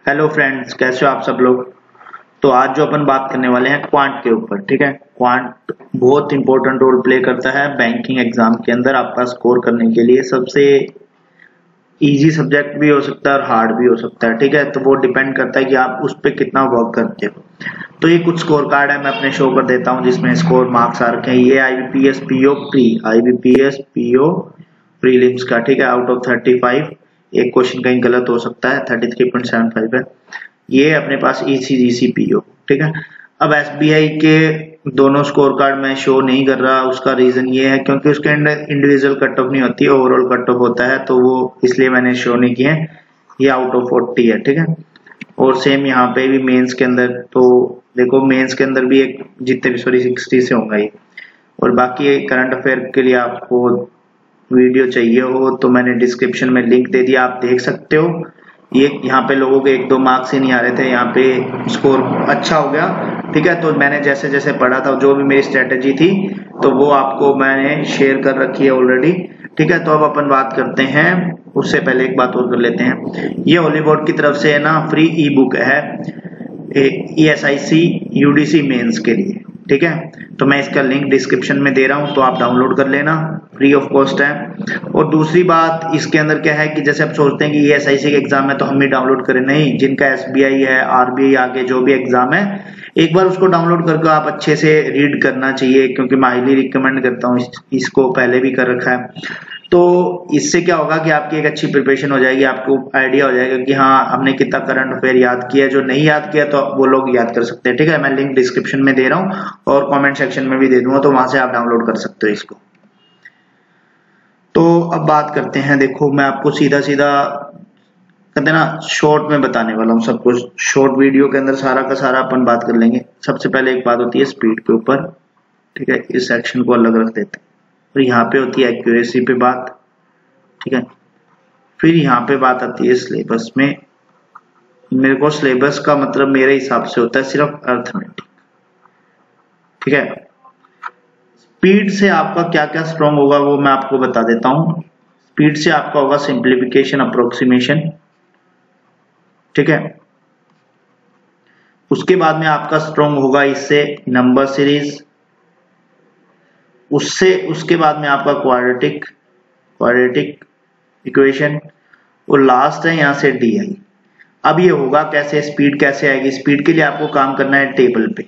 Hello friends, कैसे हो आप सब लोग। तो आज जो अपन बात करने वाले हैं क्वांट के ऊपर, ठीक है। क्वांट बहुत इंपॉर्टेंट रोल प्ले करता है बैंकिंग एग्जाम के अंदर आपका स्कोर करने के लिए। सबसे इजी सब्जेक्ट भी हो सकता है और हार्ड भी हो सकता है, ठीक है। तो वो डिपेंड करता है कि आप उस पर कितना वर्क करते हो। तो ये कुछ स्कोर कार्ड है, मैं अपने शो कर देता हूँ जिसमें स्कोर मार्क्स आ रखे हैं। ये IBPS PO pre, IBPS PO prelims का, ठीक है। आउट ऑफ 35 एक क्वेश्चन कहीं गलत हो सकता है, 33.75 है। ये अपने पास ECGC PO, ठीक है। अब SBI के दोनों स्कोर कार्ड में शो नहीं कर रहा, उसका रीजन ये है क्योंकि उसके अंदर इंडिविजुअल कट ऑफ नहीं होती है, ओवरऑल कट ऑफ होता है, तो वो इसलिए मैंने शो नहीं किए। ये आउट ऑफ 40 है, ठीक है। और सेम यहाँ पे भी मेंस के अंदर, तो देखो मेंस के अंदर भी एक जितने भी 60 से होंगे ये। और बाकी करंट अफेयर के लिए आपको वीडियो चाहिए हो तो मैंने डिस्क्रिप्शन में लिंक दे दिया, आप देख सकते हो। ये यहाँ पे लोगों के 1-2 मार्क्स ही नहीं आ रहे थे, यहाँ पे स्कोर अच्छा हो गया, ठीक है। तो मैंने जैसे जैसे पढ़ा था, जो भी मेरी स्ट्रेटेजी थी, तो वो आपको मैंने शेयर कर रखी है ऑलरेडी, ठीक है। तो अब अपन बात करते हैं, उससे पहले एक बात और कर लेते हैं। ये होली बोर्ड की तरफ से है ना, फ्री ई बुक है ESIC UDC मेंस के लिए, ठीक है। तो मैं इसका लिंक डिस्क्रिप्शन में दे रहा हूं, तो आप डाउनलोड कर लेना, फ्री ऑफ कॉस्ट है। और दूसरी बात इसके अंदर क्या है कि जैसे आप सोचते हैं कि ESIC के एग्जाम है तो हम ही डाउनलोड करें, नहीं। जिनका SBI है, RBI, आगे जो भी एग्जाम है, एक बार उसको डाउनलोड करके आप अच्छे से रीड करना चाहिए, क्योंकि मैं हाईली रिकमेंड करता हूँ इसको, पहले भी कर रखा है। तो इससे क्या होगा कि आपकी एक अच्छी प्रिपरेशन हो जाएगी, आपको आइडिया हो जाएगा कि हाँ हमने कितना करंट अफेयर याद किया। जो नहीं याद किया तो वो लोग याद कर सकते हैं, ठीक है। मैं लिंक डिस्क्रिप्शन में दे रहा हूँ और कमेंट सेक्शन में भी दे दूंगा, तो वहां से आप डाउनलोड कर सकते हो इसको। तो अब बात करते हैं, देखो मैं आपको सीधा सीधा कहते ना शॉर्ट में बताने वाला हूँ सब कुछ। शॉर्ट वीडियो के अंदर सारा का सारा अपन बात कर लेंगे। सबसे पहले एक बात होती है स्पीड के ऊपर, ठीक है। इस सेक्शन को अलग रख देते हैं। और यहाँ पे होती है एक्यूरेसी पे बात, ठीक है। फिर यहाँ पे बात आती है सिलेबस में। मेरे को सिलेबस का मतलब मेरे हिसाब से होता है सिर्फ अर्थमेटिक, ठीक है। स्पीड से आपका क्या क्या स्ट्रॉन्ग होगा वो मैं आपको बता देता हूं। स्पीड से आपका होगा सिंप्लीफिकेशन, अप्रोक्सीमेशन, ठीक है। उसके बाद में आपका स्ट्रॉन्ग होगा इससे नंबर सीरीज, उसके बाद में आपका क्वाड्रेटिक इक्वेशन, और लास्ट है यहाँ से DI। अब ये होगा कैसे, स्पीड कैसे आएगी। स्पीड के लिए आपको काम करना है टेबल पे।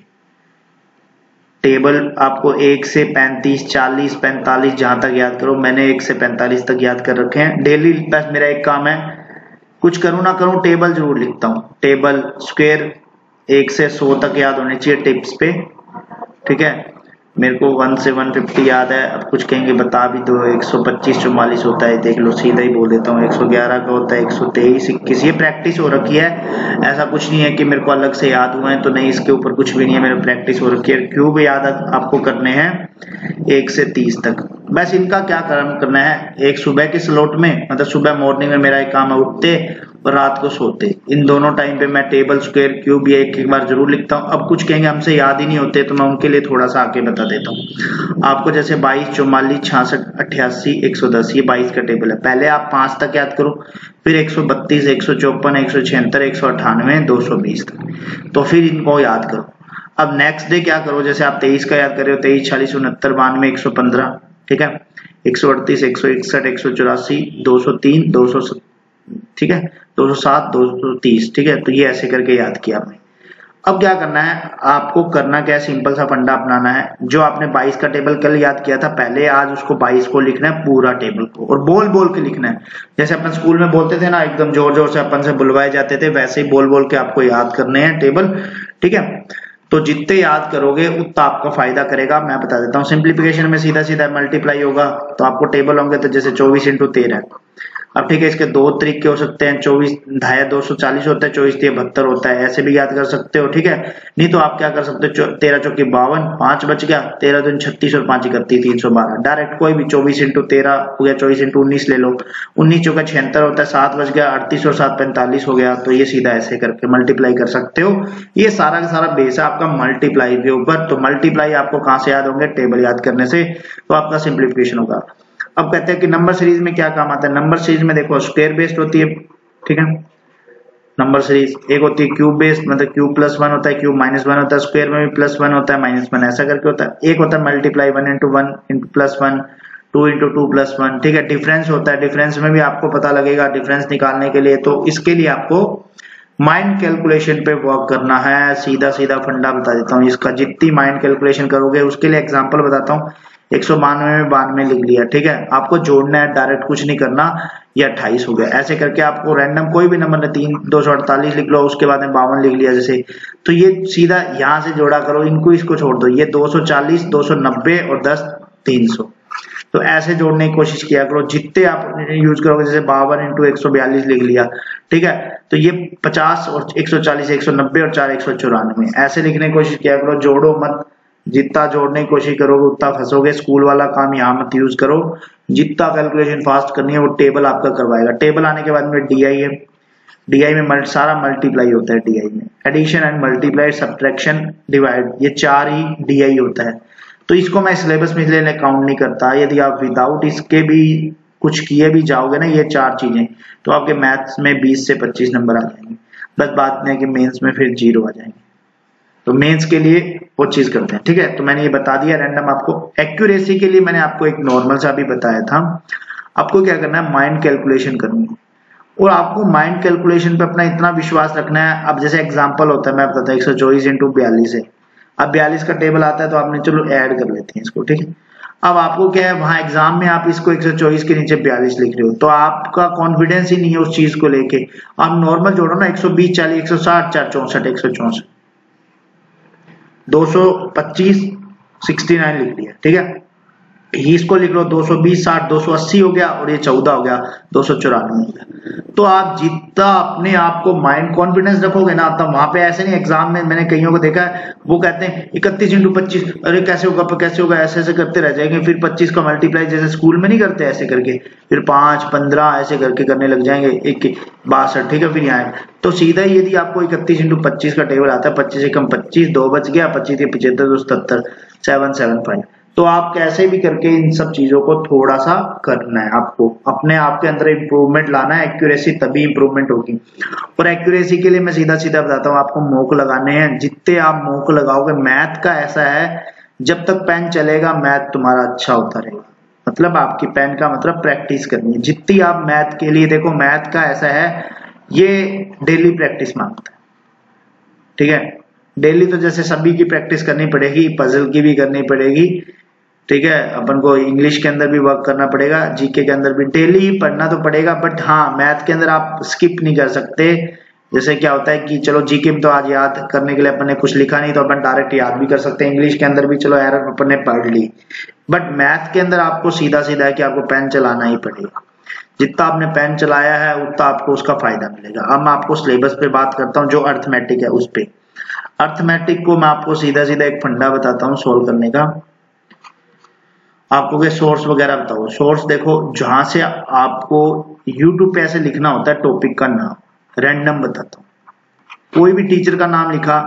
टेबल आपको 1 से 35, 40, 45 जहां तक याद करो। मैंने 1 से 45 तक याद कर रखे हैं। डेली बस मेरा एक काम है, कुछ करूं ना करूं टेबल जरूर लिखता हूं। टेबल स्क्वायर 1 से 100 तक याद होने चाहिए टिप्स पे, ठीक है। मेरे को 1 से 150 याद है। अब कुछ कहेंगे बता भी दो, 125 44 होता है, देख लो सीधा ही बोल देता हूँ। 111 का होता है, 123 21। ये प्रैक्टिस हो रखी है, ऐसा कुछ नहीं है कि मेरे को अलग से याद हुआ है, तो नहीं, इसके ऊपर कुछ भी नहीं है, मेरे प्रैक्टिस हो रखी है। क्यूब याद आपको करने हैं 1 से 30 तक। बस इनका क्या काम करना है, एक सुबह के स्लॉट में, मतलब सुबह मॉर्निंग में मेरा एक काम है उठते और रात को सोते, इन दोनों टाइम पे मैं टेबल स्क्वायर क्यूब ये एक बार जरूर लिखता हूँ। अब कुछ कहेंगे हमसे याद ही नहीं होते, तो मैं उनके लिए थोड़ा सा आगे बता देता हूँ आपको। जैसे 22, 44, 66, 88, 110, ये 22 का टेबल है। पहले आप 5 तक याद करो, फिर 132, 154, 176, 198, 220 तक, तो फिर इनको याद करो। अब नेक्स्ट डे क्या करो, जैसे आप 23 का याद कर रहे हो, 23, 40, 69, 92, 115, ठीक है। 138, 161, 184, 203, 200, ठीक है, 207, 230, ठीक है। तो ये ऐसे करके याद किया आपने। अब क्या करना है आपको, करना क्या है, सिंपल सा फंडा अपनाना है। जो आपने 22 का टेबल कल याद किया था, पहले आज उसको 22 को लिखना है, पूरा टेबल को, और बोल बोल के लिखना है। जैसे अपन स्कूल में बोलते थे ना, एकदम जोर जोर से अपन से बुलवाए जाते थे, वैसे ही बोल बोल के आपको याद करने हैं टेबल, ठीक है। तो जितने याद करोगे उतना आपका फायदा करेगा। मैं बता देता हूँ, सिंप्लीफिकेशन में सीधा सीधा मल्टीप्लाई होगा, तो आपको टेबल होंगे, तो जैसे 24 × 13। अब ठीक है, इसके दो तरीके हो सकते हैं, 24 ढाई 240 होता है, 24 72 होता है, ऐसे भी याद कर सकते हो, ठीक है। नहीं तो आप क्या कर सकते हो, 13 चौकी 52, 5 बच गया, 13 दूनी 36 और 5 31 312। डायरेक्ट कोई भी 24 × 13 हो गया, 24 × 19 ले लो, 19 चौका 76 होता है, 7 बच गया, 38 और 7 45 हो गया। तो ये सीधा ऐसे करके मल्टीप्लाई कर सकते हो। ये सारा का सारा बेस है आपका मल्टीप्लाई के ऊपर। तो मल्टीप्लाई आपको कहां से याद होंगे, टेबल याद करने से, तो आपका सिंप्लीफिकेशन होगा। अब कहते हैं कि नंबर सीरीज में क्या काम आता है। नंबर सीरीज में देखो स्क्वायर बेस्ड होती है, ठीक है। Number series. एक होती है क्यूब बेस्ड, मतलब क्यूब प्लस वन होता है, क्यूब माइनस वन होता है, स्क्वायर में भी प्लस वन होता है माइनस वन ऐसा करके होता है। एक होता है multiply, one into plus one, two into two plus one, ठीक है। डिफरेंस होता है, डिफरेंस में भी आपको पता लगेगा डिफरेंस निकालने के लिए। तो इसके लिए आपको माइंड कैलकुलेशन पे वर्क करना है। सीधा सीधा फंडा बता देता हूँ इसका, जितनी माइंड कैलकुलेशन करोगे उसके लिए एग्जांपल बताता हूँ। 192 में 92 लिख लिया, ठीक है। आपको जोड़ना है, डायरेक्ट कुछ नहीं करना। ये 28 हो गया। ऐसे करके आपको रैंडम कोई भी नंबर 248 लिख लो, उसके बाद में 52 लिख लिया जैसे। तो ये सीधा यहाँ से जोड़ा करो, इनको इसको छोड़ दो। ये 240, 290 और 10 300। तो ऐसे जोड़ने की कोशिश किया करो। जितने आप यूज करोगे, जैसे 52 इंटू 142 लिख लिया, ठीक है। तो ये 50 और 140, 190 और 4 194 ऐसे लिखने की कोशिश किया करो। जोड़ो मत, जितना जोड़ने की कोशिश करोगे उतना फंसोगे। स्कूल वाला काम यहाँ मत यूज करो। जितना कैलकुलेशन फास्ट करनी है वो टेबल आपका करवाएगा। टेबल आने के बाद में डीआई है, डीआई में सारा मल्टीप्लाई होता है। डीआई में addition and multiply, subtraction, divide, ये 4 ही डीआई होता है। तो इसको मैं सिलेबस में इसलिए काउंट नहीं करता। यदि आप विदाउट इसके भी कुछ किए भी जाओगे ना, ये 4 चीजें, तो आपके मैथ्स में 20 से 25 नंबर आ जाएंगे। बस बात नहीं है कि मेंस में फिर 0 आ जाएंगे। तो मेंस के लिए वो चीज करते हैं, ठीक है। तो मैंने ये बता दिया रैंडम आपको। एक्यूरेसी के लिए मैंने आपको एक नॉर्मल सा भी बताया था। आपको क्या करना है, माइंड कैलकुलेशन करनी है। और आपको माइंड कैलकुलेशन पे अपना इतना विश्वास रखना है। अब जैसे एग्जांपल होता है, मैं बताता हूँ 124 इंटू 42 है। अब 42 का टेबल आता है तो आपने चलो ऐड कर लेते हैं इसको, ठीक है। अब आपको क्या है, वहां एग्जाम में आप इसको 124 के नीचे 42 लिख रहे हो, तो आपका कॉन्फिडेंस ही नहीं है उस चीज को लेके। आप नॉर्मल जोड़ो ना, 120, 40, 160, 4 64, 164, 225, 69 लिख लिया, ठीक है। इसको लिख लो 220, 60, 280 हो गया, और ये 14 हो गया, 294 हो गया। तो आप जितना अपने आप को माइंड कॉन्फिडेंस रखोगे ना, तब वहां पे ऐसे नहीं। एग्जाम में मैंने कईयों को देखा है, वो कहते हैं 31 इंटू 25, अरे कैसे होगा कैसे होगा, ऐसे ऐसे करते रह जाएंगे। फिर 25 का मल्टीप्लाई जैसे स्कूल में नहीं करते ऐसे करके, फिर 5, 15 ऐसे करके करने लग जाएंगे, 62, ठीक है। फिर यहाँ तो सीधा ही यदि आपको 31 इंटू 25 का टेबल आता है, 25 से कम 25, 2 बच गया, 25 के 75, 77, 775। तो आप कैसे भी करके इन सब चीजों को थोड़ा सा करना है। आपको अपने आप के अंदर इंप्रूवमेंट लाना है। एक्यूरेसी तभी इंप्रूवमेंट होगी। और एक्यूरेसी के लिए मैं सीधा सीधा बताता हूँ, आपको मॉक लगाने हैं। जितने आप मॉक लगाओगे, मैथ का ऐसा है, जब तक पेन चलेगा मैथ तुम्हारा अच्छा होता रहेगा। मतलब आपकी पेन का मतलब प्रैक्टिस करनी है। जितनी आप मैथ के लिए देखो, मैथ का ऐसा है, ये डेली प्रैक्टिस मांगता है, ठीक है। डेली तो जैसे सभी की प्रैक्टिस करनी पड़ेगी, पजल की भी करनी पड़ेगी, ठीक है। अपन को इंग्लिश के अंदर भी वर्क करना पड़ेगा, जीके के अंदर भी डेली ही पढ़ना तो पड़ेगा। बट हाँ, मैथ के अंदर आप स्किप नहीं कर सकते। जैसे क्या होता है कि चलो जीके में तो आज याद करने के लिए अपन ने कुछ लिखा नहीं, तो अपन डायरेक्ट याद भी कर सकते हैं। इंग्लिश के अंदर भी चलो एरर अपन ने पढ़ ली, बट मैथ के अंदर आपको सीधा सीधा है कि आपको पेन चलाना ही पड़ेगा। जितना आपने पेन चलाया है उतना आपको उसका फायदा मिलेगा। अब मैं आपको सिलेबस पे बात करता हूँ, जो अर्थमेटिक है उस पे। अर्थमेटिक को मैं आपको सीधा सीधा एक फंडा बताता हूँ सोल्व करने का। आपको के सोर्स वगैरह बताओ। सोर्स देखो, जहां से आपको यूट्यूब पे ऐसे लिखना होता है टॉपिक का नाम, रैंडम बताता हूँ। कोई भी टीचर का नाम लिखा,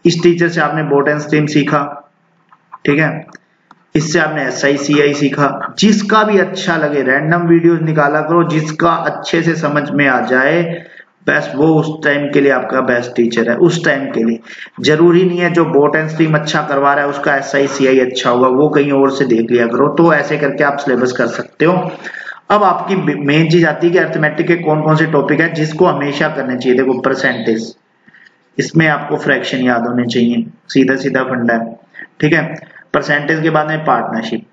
इस टीचर से आपने बोट एंड स्ट्रीम सीखा, ठीक है। इससे आपने SI CI सीखा। जिसका भी अच्छा लगे रैंडम वीडियोस निकाला करो, जिसका अच्छे से समझ में आ जाए, बस वो उस टाइम के लिए आपका बेस्ट टीचर है। उस टाइम के लिए जरूरी नहीं है जो बोट एंड स्ट्रीम अच्छा करवा रहा है उसका SI CI अच्छा होगा, वो कहीं और से देख लिया करो। तो ऐसे करके आप सिलेबस कर सकते हो। अब आपकी मेन चीज आती है कि अर्थमेटिक के कौन कौन से टॉपिक है जिसको हमेशा करने चाहिए। देखो, परसेंटेज, इसमें आपको फ्रैक्शन याद होने चाहिए, सीधा सीधा फंडा है, ठीक है। परसेंटेज के बाद में पार्टनरशिप।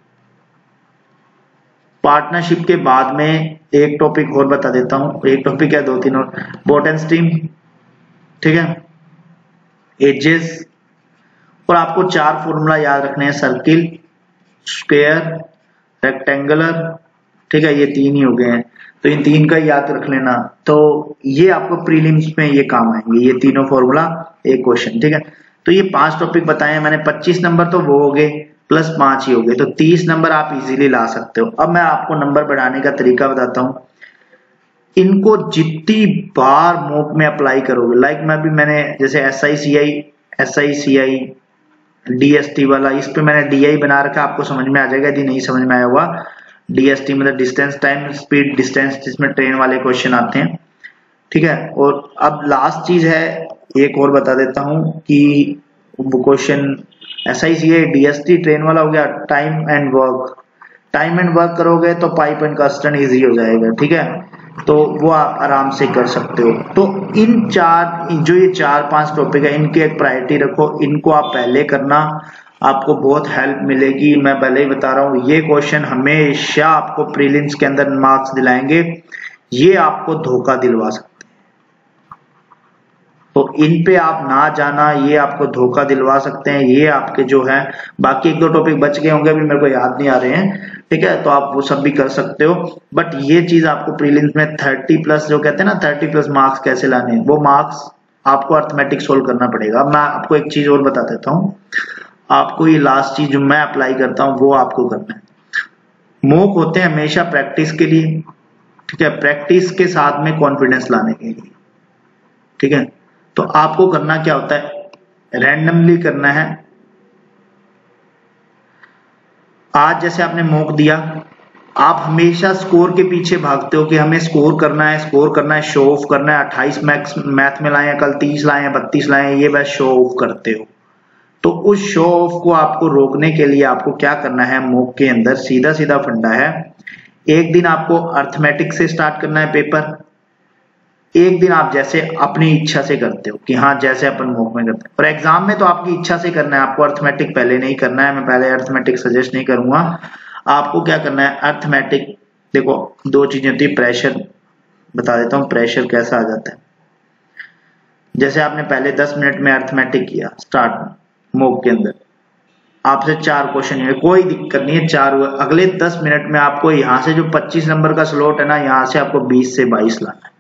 पार्टनरशिप के बाद में एक टॉपिक और बता देता हूं, एक टॉपिक है, 2-3 और, बोट एंड स्ट्रीम, ठीक है, एजेस। और आपको 4 फॉर्मूला याद रखने हैं, सर्किल, स्क्वायर, रेक्टेंगुलर, ठीक है। ये 3 ही हो गए हैं, तो इन 3 का याद रख लेना। तो ये आपको प्रीलिम्स में ये काम आएंगे, ये तीनों फॉर्मूला, एक क्वेश्चन, ठीक है। तो ये 5 टॉपिक बताए मैंने। 25 नंबर तो वो हो गए, प्लस 5 ही हो गए, तो 30 नंबर आप इजीली ला सकते हो। अब मैं आपको नंबर बढ़ाने का तरीका बताता हूं। इनको जितनी बार मॉक में अप्लाई करोगे, लाइक मैंने जैसे SI CI DST वाला, इस पे मैंने DI बना रखा, आपको समझ में आ जाएगा। यदि नहीं समझ में आया हुआ, DST मतलब डिस्टेंस टाइम स्पीड डिस्टेंस, जिसमें ट्रेन वाले क्वेश्चन आते हैं, ठीक है। और अब लास्ट चीज है, एक और बता देता हूं कि वो क्वेश्चन ऐसा ही है, डीएसटी ट्रेन वाला हो गया, time and work. Time and work करोगे तो पाइप एंड कस्टन इजी हो जाएगा, ठीक है, तो वो आप आराम से कर सकते हो। तो इन चार, जो ये 4-5 टॉपिक है, इनकी एक प्रायोरिटी रखो, इनको आप पहले करना, आपको बहुत हेल्प मिलेगी। मैं पहले ही बता रहा हूँ, ये क्वेश्चन हमेशा आपको प्रीलिम्स के अंदर मार्क्स दिलाएंगे, ये आपको धोखा दिलवा सकते, तो इन पे आप ना जाना, ये आपको धोखा दिलवा सकते हैं, ये आपके जो है। बाकी 1-2 टॉपिक बच गए होंगे, अभी मेरे को याद नहीं आ रहे हैं, ठीक है, तो आप वो सब भी कर सकते हो। बट ये चीज आपको प्रीलिम्स में 30+ जो कहते हैं ना, 30+ मार्क्स कैसे लाने हैं, वो मार्क्स आपको अर्थमेटिक सोल्व करना पड़ेगा। मैं आपको एक चीज और बता देता हूँ, आपको ये लास्ट चीज जो मैं अप्लाई करता हूँ वो आपको करना है। मॉक होते हैं हमेशा प्रैक्टिस के लिए, ठीक है, प्रैक्टिस के साथ में कॉन्फिडेंस लाने के लिए, ठीक है। तो आपको करना क्या होता है, रैंडमली करना है। आज जैसे आपने मॉक दिया, आप हमेशा स्कोर के पीछे भागते हो कि हमें स्कोर करना है, स्कोर करना है, शो ऑफ करना है, 28 मैथ में लाए हैं, कल 30 लाए हैं, 32 लाए हैं, ये बस शो ऑफ करते हो। तो उस शो ऑफ को आपको रोकने के लिए आपको क्या करना है, मॉक के अंदर सीधा सीधा फंडा है, एक दिन आपको अर्थमेटिक से स्टार्ट करना है पेपर, एक दिन आप जैसे अपनी इच्छा से करते हो कि हाँ जैसे अपन मॉक में करते हैं। और एग्जाम में तो आपकी इच्छा से करना है, आपको अर्थमेटिक पहले नहीं करना है, मैं पहले अर्थमेटिक सजेस्ट नहीं करूंगा। आपको क्या करना है, अर्थमेटिक, देखो 2 चीजें होती है, प्रेशर बता देता हूँ, प्रेशर कैसा आ जाता है। जैसे आपने पहले 10 मिनट में अर्थमेटिक किया स्टार्ट मॉक के अंदर, आपसे 4 क्वेश्चन है, कोई दिक्कत नहीं है, 4 हुए, अगले 10 मिनट में आपको यहाँ से जो 25 नंबर का स्लॉट है ना, यहाँ से आपको 20 से 22 लाना है।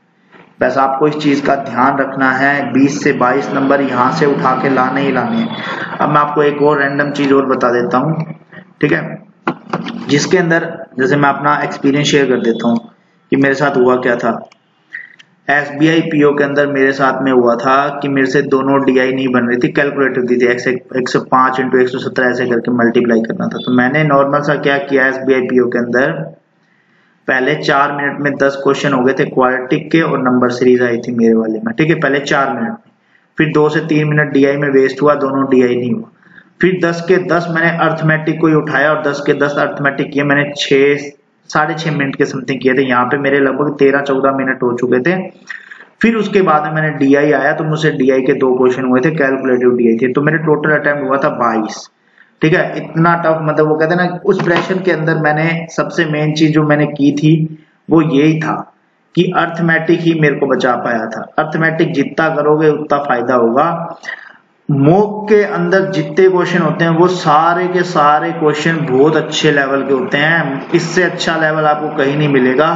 बस आपको इस चीज का ध्यान रखना है, 20 से 22 नंबर यहाँ से उठा के लाने ही लाने हैं। अब मैं आपको एक और रैंडम चीज और बता देता हूँ, ठीक है, जिसके अंदर जैसे मैं अपना एक्सपीरियंस शेयर कर देता हूँ कि मेरे साथ हुआ क्या था। एसबीआई पीओ के अंदर मेरे साथ में हुआ था कि मेरे से दोनों डीआई नहीं बन रही थी, कैलकुलेटर दी थी 105 × 117 ऐसे करके मल्टीप्लाई करना था। तो मैंने नॉर्मल सा क्या किया, एसबीआई पीओ के अंदर पहले 4 मिनट में 10 क्वेश्चन हो गए थे क्वाड्रेटिक के, और नंबर सीरीज आई थी मेरे वाले में, ठीक है, पहले 4 मिनट में। फिर 2 से 3 मिनट डीआई में वेस्ट हुआ, दोनों डीआई नहीं हुआ। फिर 10 के 10 मैंने अर्थमेटिक को ही उठाया और 10 के 10 अर्थमेटिक किए, मैंने 6-6.5 मिनट के समथिंग किए थे। यहाँ पे मेरे लगभग 13-14 मिनट हो चुके थे। फिर उसके बाद में मैंने डीआई आया, तो मुझसे डीआई के 2 क्वेश्चन हुए थे, कैलकुलेटिव डीआई थे, तो मेरे टोटल अटेम्प्ट हुआ था 22, ठीक है। इतना टफ, मतलब वो कहते हैं ना, उस प्रेशर के अंदर मैंने सबसे मेन चीज जो मैंने की थी वो यही था कि अर्थमेटिक ही मेरे को बचा पाया था। अर्थमेटिक जितना करोगे उतना फायदा होगा। मॉक के अंदर जितने क्वेश्चन होते हैं वो सारे के सारे क्वेश्चन बहुत अच्छे लेवल के होते हैं, इससे अच्छा लेवल आपको कहीं नहीं मिलेगा।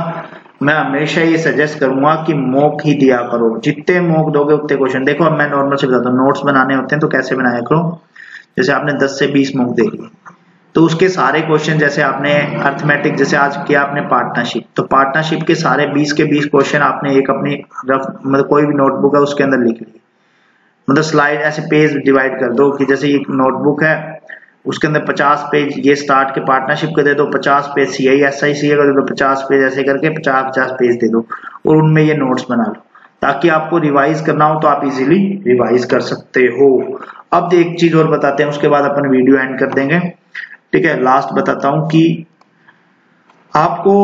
मैं हमेशा ये सजेस्ट करूंगा कि मॉक ही दिया करो, जितने मॉक दोगे उतने क्वेश्चन। देखो अब मैं नॉर्मल से बताता हूँ, नोट्स बनाने होते हैं तो कैसे बनाया करो। जैसे आपने 10 से 20 मॉक देख लिए, तो उसके सारे क्वेश्चन, जैसे आपने अर्थमेटिक जैसे आज किया आपने पार्टनरशिप, तो पार्टनरशिप के सारे 20 के 20 क्वेश्चन आपने एक अपनी रफ, मतलब कोई भी नोटबुक है उसके अंदर लिख लिए, मतलब स्लाइड ऐसे पेज डिवाइड कर दो कि जैसे एक नोटबुक है उसके अंदर 50 पेज ये स्टार्ट के पार्टनरशिप के दे दो, 50 पेज सीआई एसआई सीए का दे दो, 50 पेज ऐसे करके 50-50 पेज दे दो, और उनमें ये नोट्स बना लो, ताकि आपको रिवाइज करना हो तो आप इजीली रिवाइज कर सकते हो। अब एक चीज और बताते हैं, उसके बाद अपन वीडियो एंड कर देंगे, ठीक है। लास्ट बताता हूं कि आपको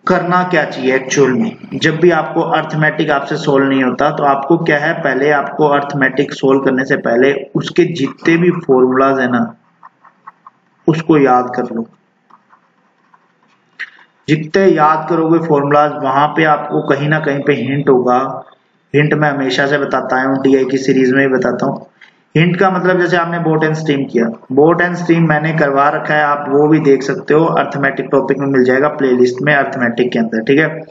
करना क्या चाहिए एक्चुअल में। जब भी आपको अर्थमेटिक आपसे सोल्व नहीं होता तो आपको क्या है, पहले आपको अर्थमेटिक सोल्व करने से पहले उसके जितने भी फॉर्मूलाज है ना उसको याद कर लो। जितने याद करोगे फॉर्मूलाज, वहां पे आपको कहीं ना कहीं पे हिंट होगा। हिंट मैं हमेशा से बताता हूँ, डीआई की सीरीज में ही बताता हूँ। हिंट का मतलब जैसे आपने बोट एंड स्ट्रीम किया, बोट एंड स्ट्रीम मैंने करवा रखा है, आप वो भी देख सकते हो, अर्थमेटिक टॉपिक में मिल जाएगा प्लेलिस्ट में अर्थमेटिक के अंदर, ठीक है।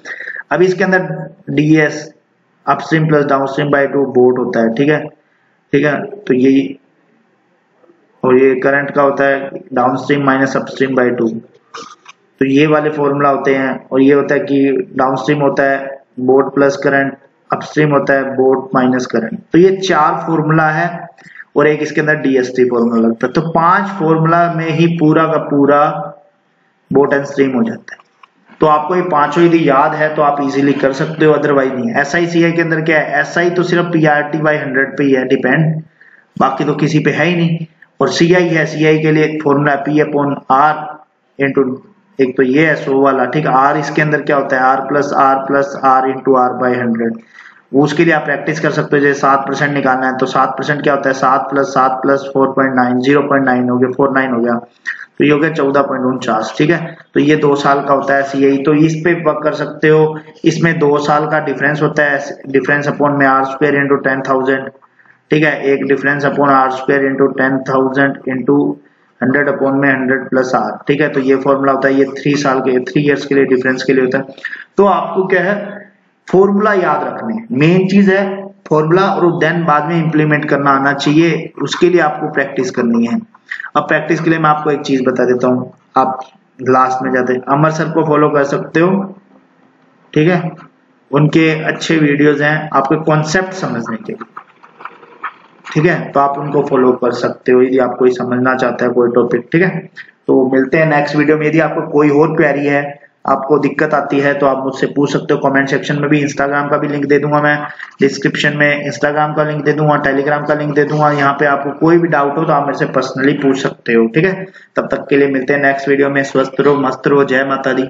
अब इसके अंदर DS upstream plus downstream by 2 boat होता है, ठीक है, ठीक है। तो यही, और ये करंट का होता है डाउनस्ट्रीम माइनस अपस्ट्रीम बाय 2, तो ये वाले फॉर्मूला होते हैं। और ये होता है कि डाउनस्ट्रीम होता है बोट प्लस करंट, अपस्ट्रीम होता है बोट माइनस करंट। तो ये 4 फॉर्मूला है और एक इसके अंदर डीएसटी फॉर्मूला लगता है। तो 5 फॉर्मूला में ही पूरा का पूरा बोट एंड स्ट्रीम हो जाता है। तो आपको ये पांचों यदि याद है तो आप इजीली कर सकते हो, अदरवाइज नहीं। SI CI के अंदर क्या है, SI तो सिर्फ PRT/100 पे ही है डिपेंड, बाकी तो किसी पे है ही नहीं। और CI है, CI के लिए एक फॉर्मूला P/R इंटू, एक तो ये है 100 वाला, ठीक है। R इसके अंदर क्या होता है, R+R इंटू R/100, उसके लिए आप प्रैक्टिस कर सकते हो। जैसे 7% निकालना है तो 7% क्या होता है, 7 + 7 + 4.9, 0.9 हो गया, 49 हो गया, तो ये हो गया 14.49, ठीक है। तो ये 2 साल का होता है CI, तो इस पे वर्क कर सकते हो। इसमें 2 साल का डिफरेंस होता है, डिफरेंस अपॉन में R² इंटू 10,000, ठीक है। एक difference upon R² into 10,000 into 100 upon में 100 + R, ठीक है। तो ये फॉर्मूला होता है, ये 3 साल के, 3 इयर्स के लिए डिफरेंस के लिए होता है। तो आपको क्या है, फॉर्मूला याद रखने, मेन चीज है फॉर्मूला, और देन बाद में इंप्लीमेंट करना आना चाहिए, उसके लिए आपको प्रैक्टिस करनी है। अब प्रैक्टिस के लिए मैं आपको एक चीज बता देता हूँ, आप लास्ट में जाते अमर सर को फॉलो कर सकते हो, ठीक है। उनके अच्छे वीडियोस हैं आपके कॉन्सेप्ट समझने के लिए, ठीक है। तो आप उनको फॉलो कर सकते हो यदि आप कोई समझना चाहते हैं कोई टॉपिक, ठीक है। तो मिलते हैं नेक्स्ट वीडियो में। यदि आपको कोई और क्वेरी है, आपको दिक्कत आती है, तो आप मुझसे पूछ सकते हो कमेंट सेक्शन में भी। इंस्टाग्राम का भी लिंक दे दूंगा मैं डिस्क्रिप्शन में, इंस्टाग्राम का लिंक दे दूंगा, टेलीग्राम का लिंक दे दूंगा। यहाँ पे आपको कोई भी डाउट हो तो आप मेरे से पर्सनली पूछ सकते हो, ठीक है। तब तक के लिए मिलते हैं नेक्स्ट वीडियो में। स्वस्थ रहो, मस्त रहो, जय माता दी।